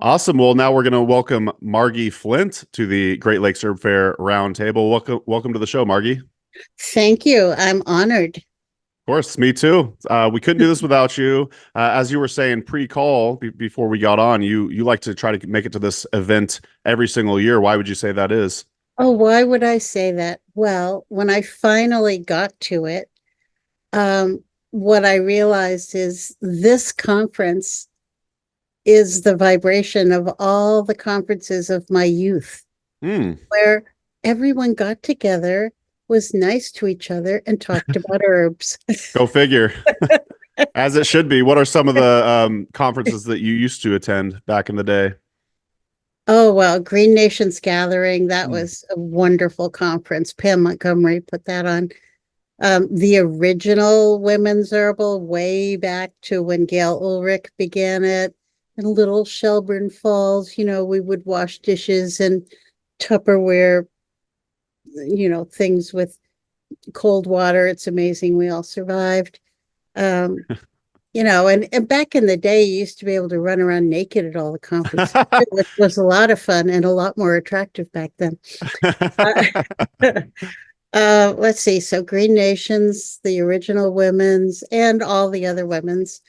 Awesome. Well, now we're going to welcome Margi Flint to the Great Lakes Herb Fair Roundtable. Welcome to the show, Margi. Of Thank you. I'm honored. course, me too. We couldn't do this without you. As you were saying pre-call before we got on, you like to try to make it to this event every single year. Why would you say that is? Oh, why would I say that? Well, when I finally got to it, um, what I realized is this conference is the vibration of all the conferences of my youth, Hmm. where everyone got together, was nice to each other, and talked about herbs. Go figure. As it should be. What are some of the conferences that you used to attend back in the day? Oh, well, Green Nations Gathering, that Hmm. was a wonderful conference. Pam Montgomery put that on. The original women's herbal way back to when Gail Ulrich began it in Little Shelburne Falls. We would wash dishes and Tupperware, things with cold water. It's amazing we all survived. Um, and back in the day, you used to be able to run around naked at all the conferences, which was a lot of fun and a lot more attractive back then. Uh, let's see. So Green Nations, the original women's, and all the other women's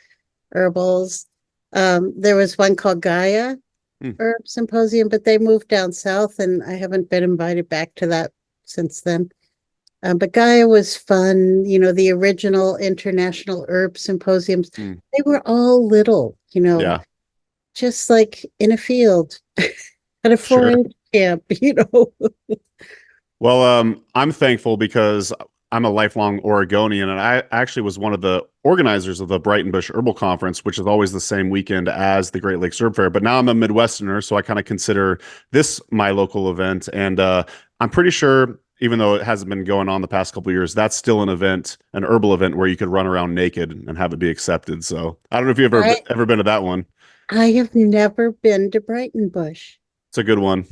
herbals. There was one called Gaia Hmm. Herb Symposium, but they moved down south, and I haven't been invited back to that since then. But Gaia was fun. The original international herb symposiums, Hmm. they were all little, Yeah, just like in a field at a sure. 4-H camp. Well, I'm thankful because I'm a lifelong Oregonian, and I actually was one of the organizers of the Brighton Bush Herbal Conference, which is always the same weekend as the Great Lakes Herb Fair. But now I'm a Midwesterner, so I kind of consider this my local event. And I'm pretty sure, even though it hasn't been going on the past couple of years, that's still an event, an herbal event where you could run around naked and have it be accepted. So I don't know if you've ever I ever been to that one. I have never been to Brighton Bush. It's a good one. It's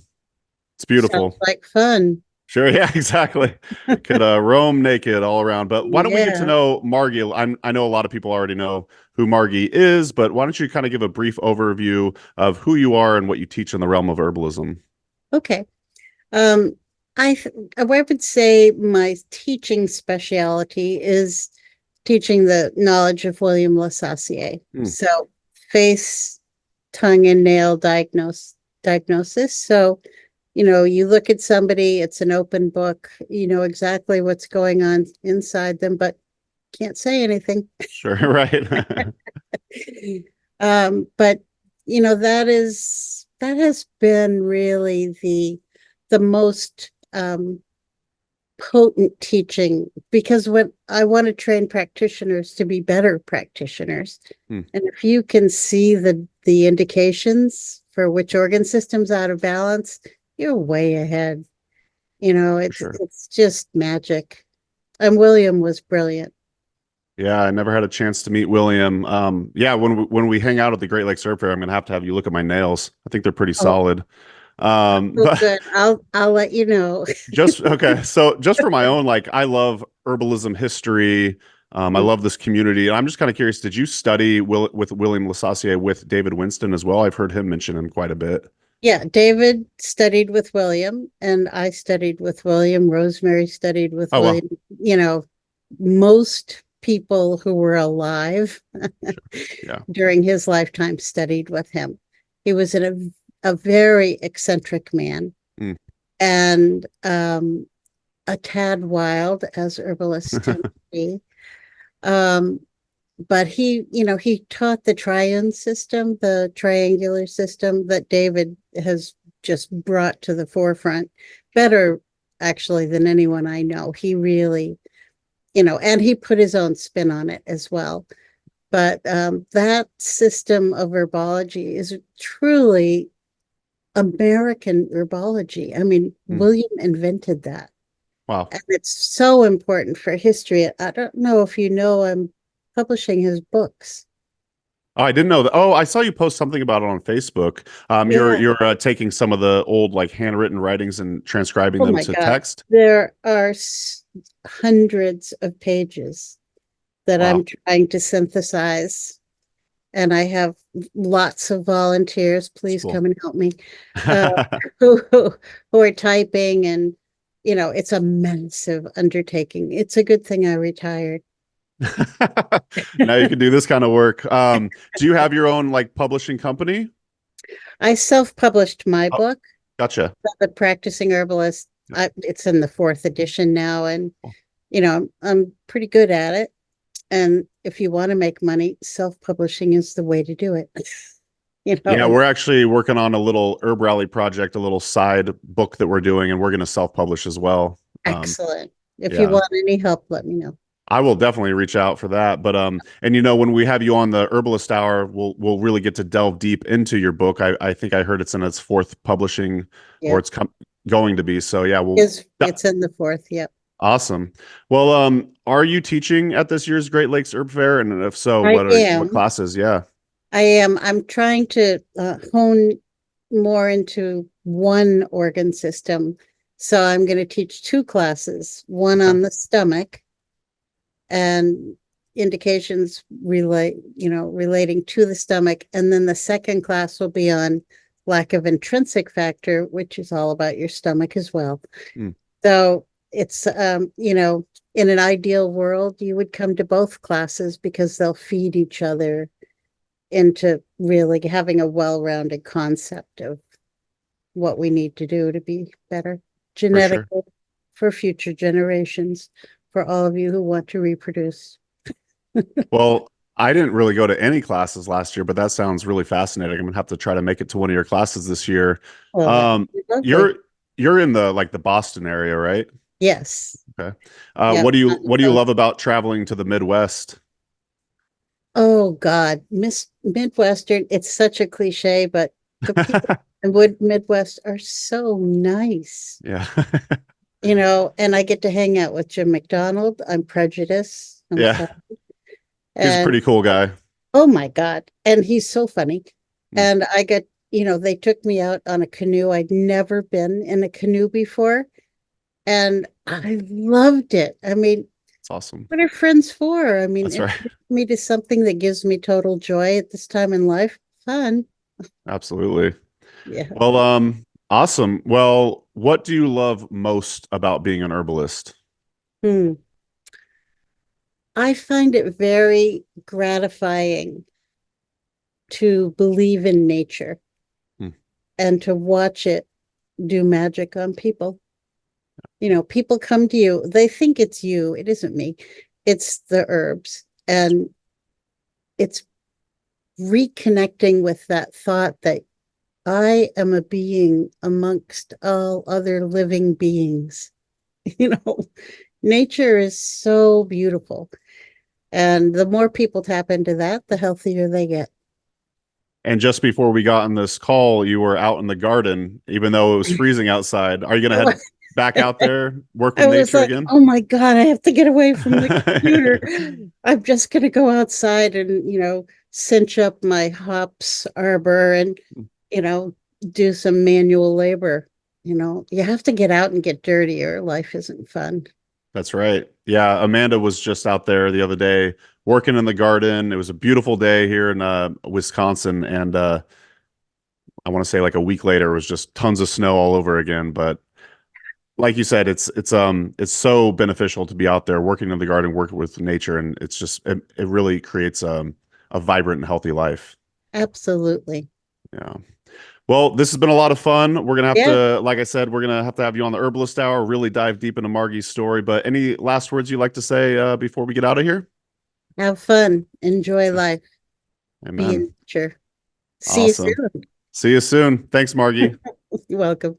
Sounds beautiful. like fun. Sure, yeah, exactly. Could roam naked all around. But why don't we get to Yeah. know Margi? I know a lot of people already know who Margi is, but why don't you kind of give a brief overview of who you are and what you teach in the realm of herbalism? Okay. Um, I would say my teaching specialty is teaching the knowledge of William Lasassier. Hmm, So face, tongue, and nail diagnosis. So, you look at somebody, it's an open book, you know exactly what's going on inside them, but can't say anything. sure, right. But that has been really the most potent teaching, because what I want to train practitioners to be better practitioners. Hmm, And if you can see the indications for which organ system's out of balance, you're way ahead. for sure. It's just magic. And William was brilliant. Yeah, I never had a chance to meet William. Yeah, when we hang out at the Great Lakes Herb Fair, I'm gonna have to have you look at my nails. I think they're pretty Oh, solid. oh, But good. I'll let you know. just okay, so just for my own, like I love herbalism history. I love this community, and I'm just kind of curious. Did you study with William Lasassier with David Winston as well? I've heard him mention him quite a bit. Yeah, David studied with William, and I studied with William. Rosemary studied with Oh well, William. You know, most people who were alive yeah. during his lifetime studied with him. He was a very eccentric man, Mm. and a tad wild, as herbalists tend to be. Um, but he taught the triune system, the triangular system that David has just brought to the forefront better actually than anyone I know. He really, and he put his own spin on it as well. But that system of herbology is truly American herbology. I mean, Mm. William invented that. Wow. And it's so important for history. I don't know if you know, I'm publishing his books. Oh, I didn't know that. Oh, I saw you post something about it on Facebook. You're Yeah. you're taking some of the old like handwritten writings and transcribing Oh them my to God. text. There are hundreds of pages that Wow. I'm trying to synthesize. and I have lots of volunteers. It's Please cool. come and help me. Uh, who are typing, and it's a massive undertaking. It's a good thing I retired. Now you can do this kind of work. Do you have your own like publishing company? I self-published my Oh, book, gotcha. The Practicing Herbalist. It's in the fourth edition now, and I'm pretty good at it. And if you want to make money, self-publishing is the way to do it. Yeah, And we're actually working on a little HerbRally project, a little side book that we're doing, and we're going to self-publish as well. excellent. If you Yeah, want any help, let me know. I will definitely reach out for that. But and when we have you on the Herbalist Hour, we'll really get to delve deep into your book. I think I heard it's in its fourth publishing, or Yep. going to be. So yeah, It's in the fourth. Yep. awesome. Well, are you teaching at this year's Great Lakes Herb Fair? And if so, I what am. classes? Yeah. I am. I'm trying to hone more into one organ system. So I'm going to teach two classes, one Okay. on the stomach and indications relating to the stomach. And then the second class will be on lack of intrinsic factor, which is all about your stomach as well. Mm, So it's, in an ideal world, you would come to both classes because they'll feed each other into really having a well-rounded concept of what we need to do to be better for sure. genetically for future generations, for all of you who want to reproduce. Well, I didn't really go to any classes last year, but that sounds really fascinating. I'm gonna have to try to make it to one of your classes this year. Well, that would Um, be lovely. you're in the Boston area, right? Yes. Okay. Yeah. What do you love about traveling to the Midwest? Oh God, Miss Midwestern, it's such a cliche, but the people in Wood Midwest are so nice. Yeah. And I get to hang out with Jim McDonald. I'm prejudiced. I'm Yeah. sorry. He's a And pretty cool guy. oh my God. And he's so funny. Mm, And they took me out on a canoe. I'd never been in a canoe before. And I loved it. I mean, That's awesome. what are friends for? I mean, That's right. introduce me to something that gives me total joy at this time in life. Fun. Absolutely. Yeah. Well, awesome. Well, what do you love most about being an herbalist? Hmm. I find it very gratifying to believe in nature Hmm, and to watch it do magic on people. People come to you, they think it's you. It isn't me. It's the herbs. And it's reconnecting with that thought that I am a being amongst all other living beings. You know, nature is so beautiful. And the more people tap into that, the healthier they get. And just before we got on this call, you were out in the garden, even though it was freezing outside. Are you going to head back out there, work with I was nature like, again? oh my God, I have to get away from the computer. I'm just going to go outside and, cinch up my hops arbor and, you know, do some manual labor. You have to get out and get dirty or life isn't fun. That's right. Yeah, Amanda was just out there the other day working in the garden. It was a beautiful day here in Wisconsin, and I want to say like a week later, it was just tons of snow all over again. But like you said, it's so beneficial to be out there working in the garden, working with nature, and it really creates a vibrant and healthy life. Absolutely. Yeah. Well, this has been a lot of fun. We're gonna have Yeah. to, like I said, we're gonna have to have you on the Herbalist Hour, really dive deep into Margie's story. But any last words you'd like to say before we get out of here? Have fun. Enjoy life. Be Amen. in nature. See you Awesome. soon. See you soon. Thanks, Margie. You're welcome.